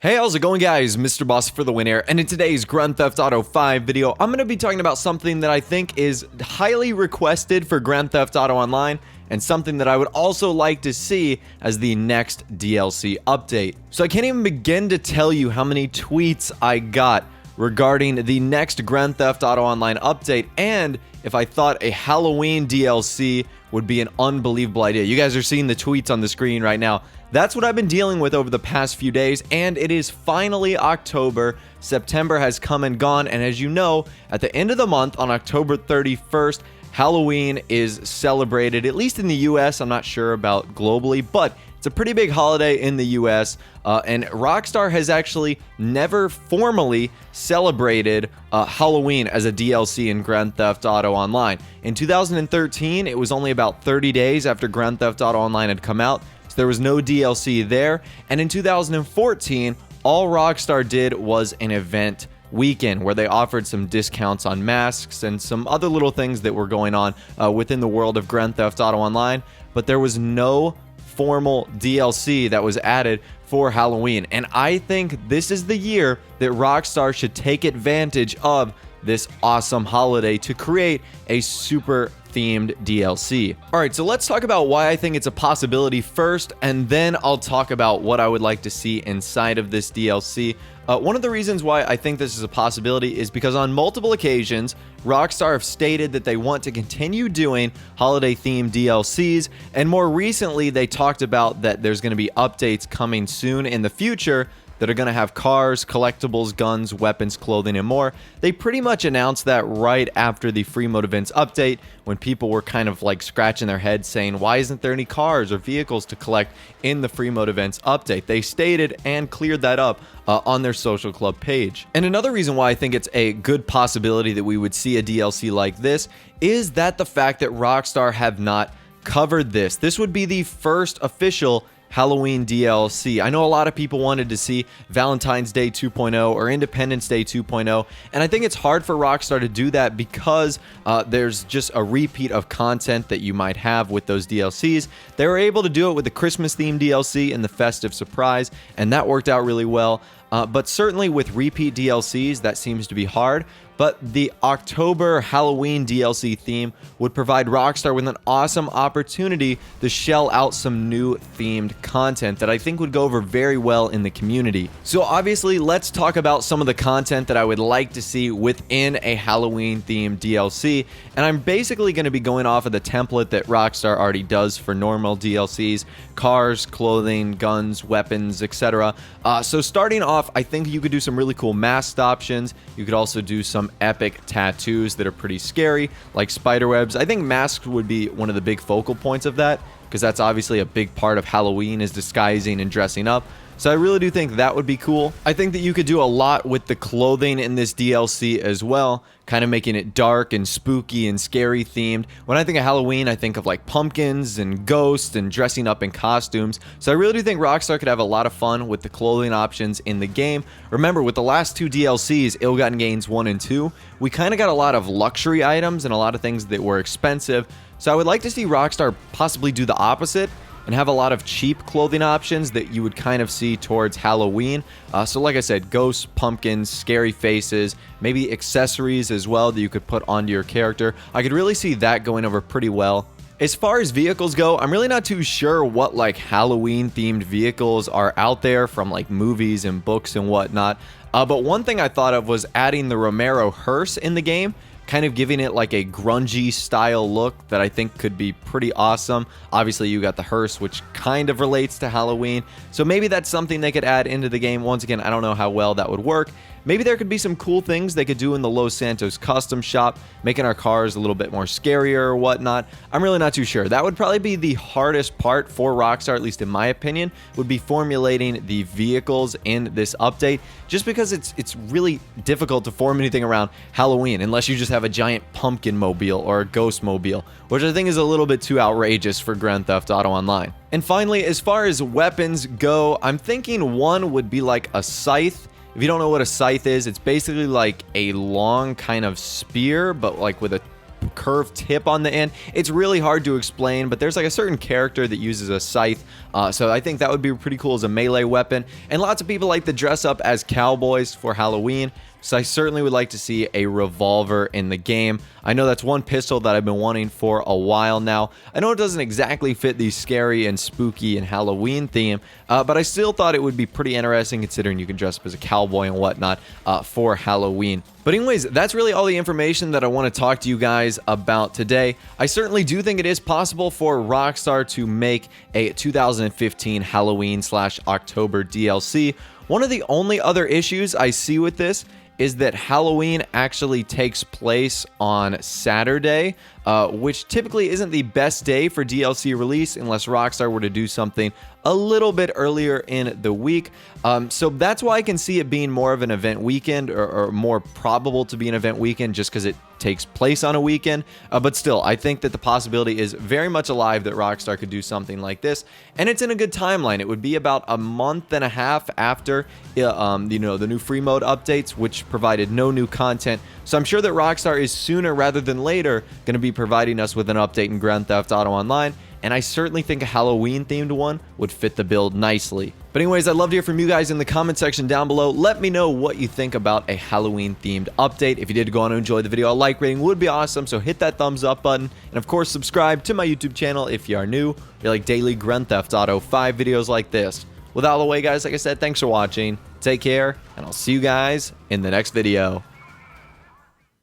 Hey, how's it going, guys? Mr. Boss for the win here, and in today's Grand Theft Auto 5 video, I'm going to be talking about something that I think is highly requested for Grand Theft Auto Online, and something that I would also like to see as the next DLC update. So I can't even begin to tell you how many tweets I got regarding the next Grand Theft Auto Online update, and if I thought a Halloween DLC would be an unbelievable idea. You guys are seeing the tweets on the screen right now. That's what I've been dealing with over the past few days, and it is finally October. September has come and gone, and as you know, at the end of the month, on October 31st, Halloween is celebrated, at least in the US. I'm not sure about globally, but it's a pretty big holiday in the US, and Rockstar has actually never formally celebrated Halloween as a DLC in Grand Theft Auto Online. In 2013, it was only about 30 days after Grand Theft Auto Online had come out. There was no DLC there, and in 2014, all Rockstar did was an event weekend where they offered some discounts on masks and some other little things that were going on within the world of Grand Theft Auto Online, but there was no formal DLC that was added for Halloween, and I think this is the year that Rockstar should take advantage of this awesome holiday to create a super themed DLC. Alright, so let's talk about why I think it's a possibility first, and then I'll talk about what I would like to see inside of this DLC. One of the reasons why I think this is a possibility is because on multiple occasions, Rockstar have stated that they want to continue doing holiday-themed DLCs, and more recently, they talked about that there's going to be updates coming soon in the future that are going to have cars, collectibles, guns, weapons, clothing, and more. They pretty much announced that right after the free mode events update, when people were kind of like scratching their heads saying, why isn't there any cars or vehicles to collect in the free mode events update? They stated and cleared that up on their social club page. And another reason why I think it's a good possibility that we would see a DLC like this is that the fact that Rockstar have not covered this. This would be the first official Halloween DLC. I know a lot of people wanted to see Valentine's Day 2.0 or Independence Day 2.0, and I think it's hard for Rockstar to do that because there's just a repeat of content that you might have with those DLCs. They were able to do it with the Christmas-themed DLC and the Festive Surprise, and that worked out really well. But certainly with repeat DLCs, that seems to be hard. But the October Halloween DLC theme would provide Rockstar with an awesome opportunity to shell out some new themed content that I think would go over very well in the community. So obviously, let's talk about some of the content that I would like to see within a Halloween themed DLC. And I'm basically going to be going off of the template that Rockstar already does for normal DLCs: cars, clothing, guns, weapons, etc. So starting off, I think you could do some really cool masked options. You could also do some epic tattoos that are pretty scary, like spiderwebs. I think masks would be one of the big focal points of that, because that's obviously a big part of Halloween, is disguising and dressing up. So I really do think that would be cool. I think that you could do a lot with the clothing in this DLC as well, kind of making it dark and spooky and scary themed. When I think of Halloween, I think of like pumpkins and ghosts and dressing up in costumes. So I really do think Rockstar could have a lot of fun with the clothing options in the game. Remember, with the last two DLCs, Ill-Gotten Gains 1 and 2, we kind of got a lot of luxury items and a lot of things that were expensive. So I would like to see Rockstar possibly do the opposite and have a lot of cheap clothing options that you would kind of see towards Halloween. So like I said, ghosts, pumpkins, scary faces, maybe accessories as well that you could put onto your character. I could really see that going over pretty well. As far as vehicles go, I'm really not too sure what like Halloween themed vehicles are out there from like movies and books and whatnot. But one thing I thought of was adding the Romero hearse in the game, kind of giving it like a grungy style look that I think could be pretty awesome. Obviously, you got the hearse, which kind of relates to Halloween, so maybe that's something they could add into the game. Once again, I don't know how well that would work. Maybe there could be some cool things they could do in the Los Santos custom shop, making our cars a little bit more scarier or whatnot. I'm really not too sure. That would probably be the hardest part for Rockstar, at least in my opinion, would be formulating the vehicles in this update, just because it's really difficult to form anything around Halloween unless you just have a giant pumpkin mobile or a ghost mobile, which I think is a little bit too outrageous for Grand Theft Auto Online. And finally, as far as weapons go, I'm thinking one would be like a scythe. If you don't know what a scythe is, it's basically like a long kind of spear, but like with a curved tip on the end. It's really hard to explain, but there's like a certain character that uses a scythe, so I think that would be pretty cool as a melee weapon. And lots of people like to dress up as cowboys for Halloween, so I certainly would like to see a revolver in the game. I know that's one pistol that I've been wanting for a while now. I know it doesn't exactly fit the scary and spooky and Halloween theme, but I still thought it would be pretty interesting considering you can dress up as a cowboy and whatnot for Halloween. But anyways, that's really all the information that I want to talk to you guys about today. I certainly do think it is possible for Rockstar to make a 2015 Halloween/October DLC. One of the only other issues I see with this is that Halloween actually takes place on Saturday, which typically isn't the best day for DLC release unless Rockstar were to do something a little bit earlier in the week. So that's why I can see it being more of an event weekend, or more probable to be an event weekend, just because it takes place on a weekend. But still, I think that the possibility is very much alive that Rockstar could do something like this, and it's in a good timeline. It would be about a month and a half after the new free mode updates, which provided no new content. So I'm sure that Rockstar is sooner rather than later going to be providing us with an update in Grand Theft Auto Online, and I certainly think a Halloween-themed one would fit the build nicely. But anyways, I'd love to hear from you guys in the comment section down below. Let me know what you think about a Halloween-themed update. If you did go on to enjoy the video, a like rating would be awesome, so hit that thumbs up button. And of course, subscribe to my YouTube channel if you are new. You like daily Grand Theft Auto 5 videos like this. With all the way, guys, like I said, thanks for watching. Take care, and I'll see you guys in the next video.